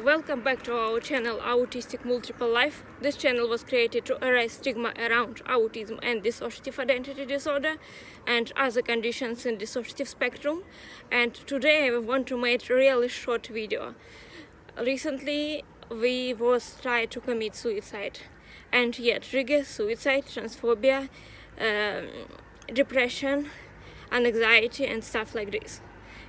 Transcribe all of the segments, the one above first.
Welcome back to our channel Autistic Multiple Life. This channel was created to erase stigma around autism and dissociative identity disorder and other conditions in dissociative spectrum. And today I want to make a really short video. Recently we was tried to commit suicide, and yet trigger suicide, transphobia, depression and anxiety and stuff like this.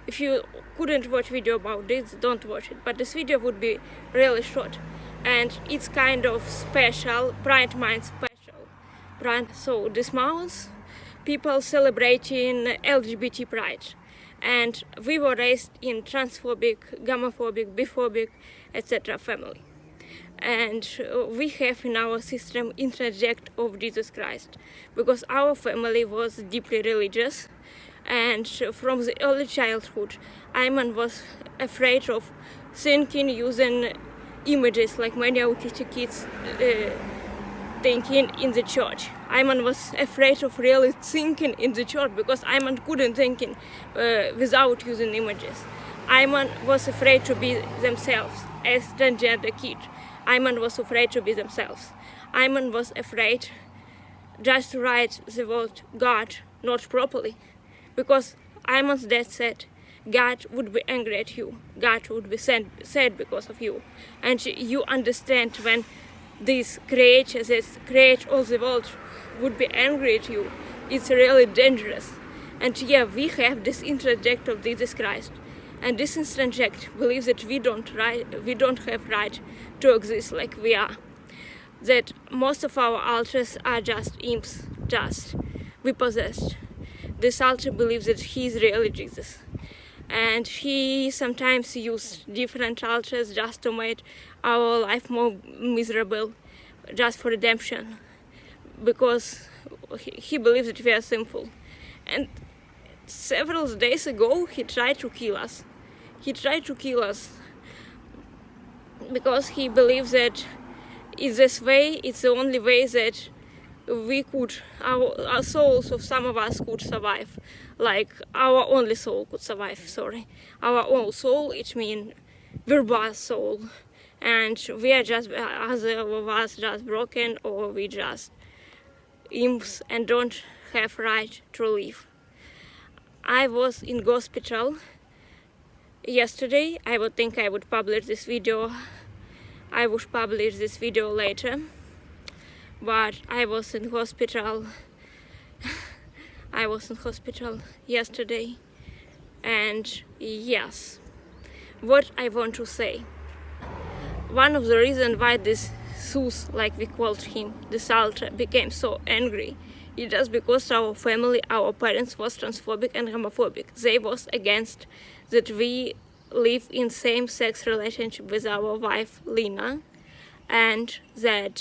If you couldn't watch video about this, don't watch it. But this video would be really short, and it's kind of special, Pride Month special. So this month, people celebrating LGBT Pride, and we were raised in transphobic, homophobic, biphobic, etc. family. And we have in our system interject of Jesus Christ, because our family was deeply religious. And from the early childhood, Ayman was afraid of thinking using images like many autistic kids thinking in the church. Ayman was afraid of really thinking in the church because Ayman couldn't think without using images. Ayman was afraid to be themselves as transgender kid. Ayman was afraid to be themselves. Ayman was afraid just to write the word God not properly, because Ayman's dad said God would be angry at you, God would be sad because of you. And you understand when these creatures that create all the world would be angry at you, it's really dangerous. And yeah, we have this interject of Jesus Christ, and this interject believes that we don't have right to exist like we are, that most of our altars are just imps, just we possessed. This altar believes that he is really Jesus, and he sometimes uses different altars just to make our life more miserable, just for redemption, because he believes that we are sinful. And several days ago he tried to kill us. He tried to kill us because he believes that in this way it's the only way that we could, our souls of some of us could survive, like our only soul could survive, our own soul, it means verbal soul, and we are just, other of us just broken, or we just imps and don't have right to live. I was in hospital yesterday. I would think I would publish this video, I would publish this video later. But I was in hospital. I was in hospital yesterday, and yes, what I want to say. One of the reasons why this Zeus, like we called him, this altar, became so angry, is just because our family, our parents was transphobic and homophobic. They was against that we live in same-sex relationship with our wife Lina, and that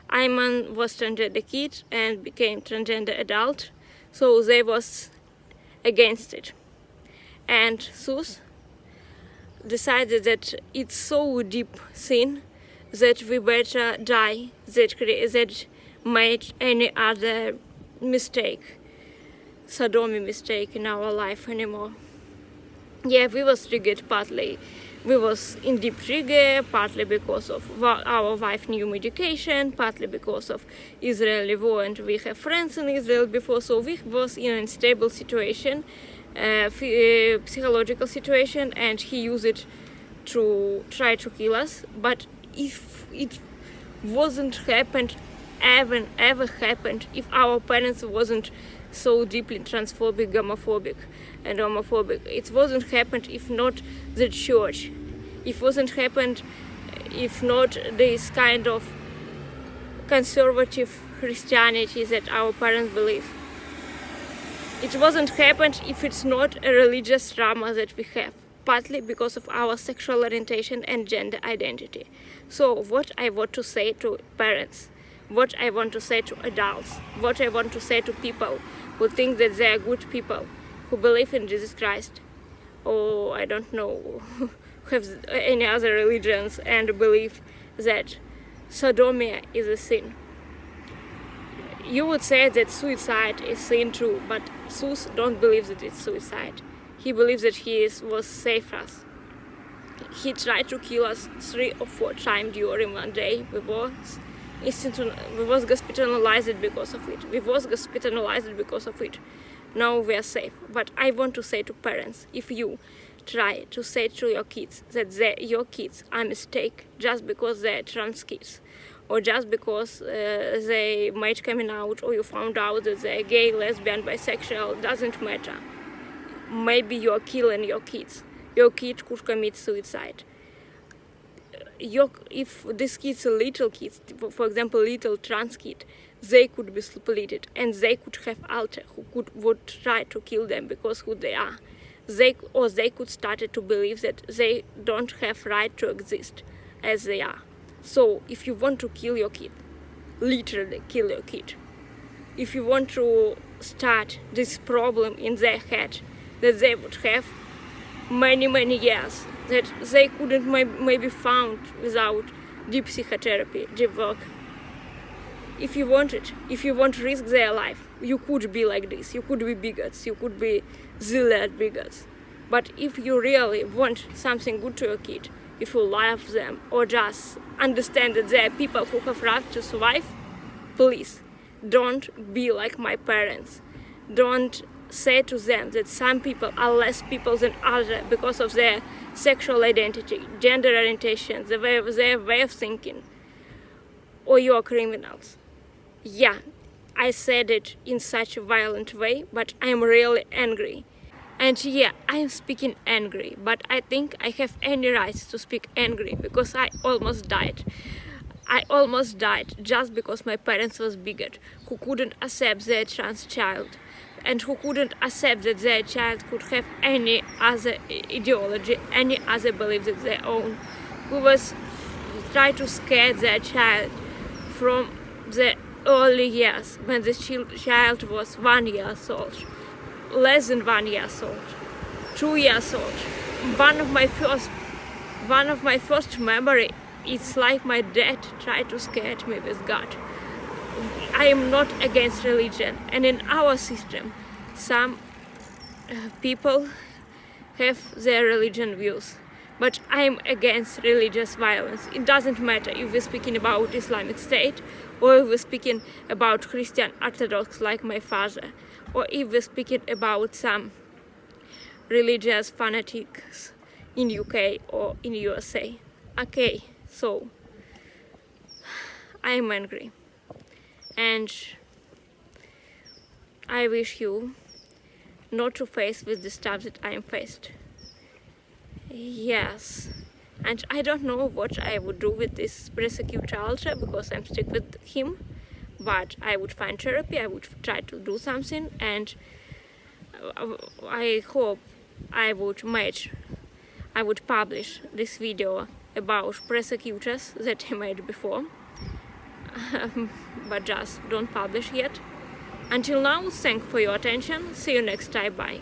Ayman was transgender kid and became transgender adult, so they was against it. And Zeus decided that it's so deep sin that we better die that made any other mistake, sodomy mistake in our life anymore. Yeah, we was triggered partly. We was in deep trigger, partly because of our wife new medication, partly because of Israeli war, and we have friends in Israel before, so we was in an unstable situation, psychological situation, and he used it to try to kill us. But if it wasn't happened, ever happened, if our parents wasn't so deeply transphobic, homophobic, it wasn't happened if not the church. It wasn't happened if not this kind of conservative Christianity that our parents believe. It wasn't happened if it's not a religious drama that we have, partly because of our sexual orientation and gender identity. So what I want to say to parents, what I want to say to adults, what I want to say to people who think that they are good people, who believe in Jesus Christ, or I don't know, have any other religions, and believe that sodomia is a sin. You would say that suicide is sin too, but Zeus don't believe that it's suicide. He believes that he was saved us. he tried to kill us 3 or 4 times during one day. We was hospitalized because of it. Now we are safe. But I want to say to parents, if you try to say to your kids that your kids are a mistake just because they're trans kids, or just because they might coming out, or you found out that they're gay, lesbian, bisexual, doesn't matter. Maybe you're killing your kids. Your kid could commit suicide. If these kids are little kids, for example, little trans kid, they could be splitted, and they could have alter who would try to kill them because who they are. They could start to believe that they don't have right to exist as they are. So if you want to kill your kid, literally kill your kid. If you want to start this problem in their head that they would have many years, that they couldn't maybe found without deep psychotherapy, deep work. If you want it, if you want to risk their life, you could be like this. You could be bigots, you could be zealot bigots. But if you really want something good to your kid, if you love them, or just understand that there are people who have right to survive, please don't be like my parents. Don't say to them that some people are less people than others because of their sexual identity, gender orientation, their way of thinking, or you are criminals. Yeah, I said it in such a violent way, but I'm really angry. And yeah, I'm speaking angry, but I think I have any rights to speak angry because I almost died. I almost died just because my parents was bigot, who couldn't accept their trans child, and who couldn't accept that their child could have any other ideology, any other belief than their own, who was trying to scare their child from the early years when the child was 1 year old, less than 1 year old, 2 years old. One of my first memory, it's like my dad tried to scare me with God. I am not against religion, and in our system some people have their religion views, but I'm against religious violence. It doesn't matter if we're speaking about Islamic State, or if we're speaking about Christian Orthodox like my father, or if we're speaking about some religious fanatics in UK or in USA. Okay, so I'm angry, and I wish you not to face with the stuff that I am faced. Yes, and I don't know what I would do with this prosecutor Alter because I'm stuck with him, but I would find therapy, I would try to do something, and I hope I would publish this video about prosecutors that I made before, but just don't publish yet. Until now, thanks for your attention. See you next time. Bye.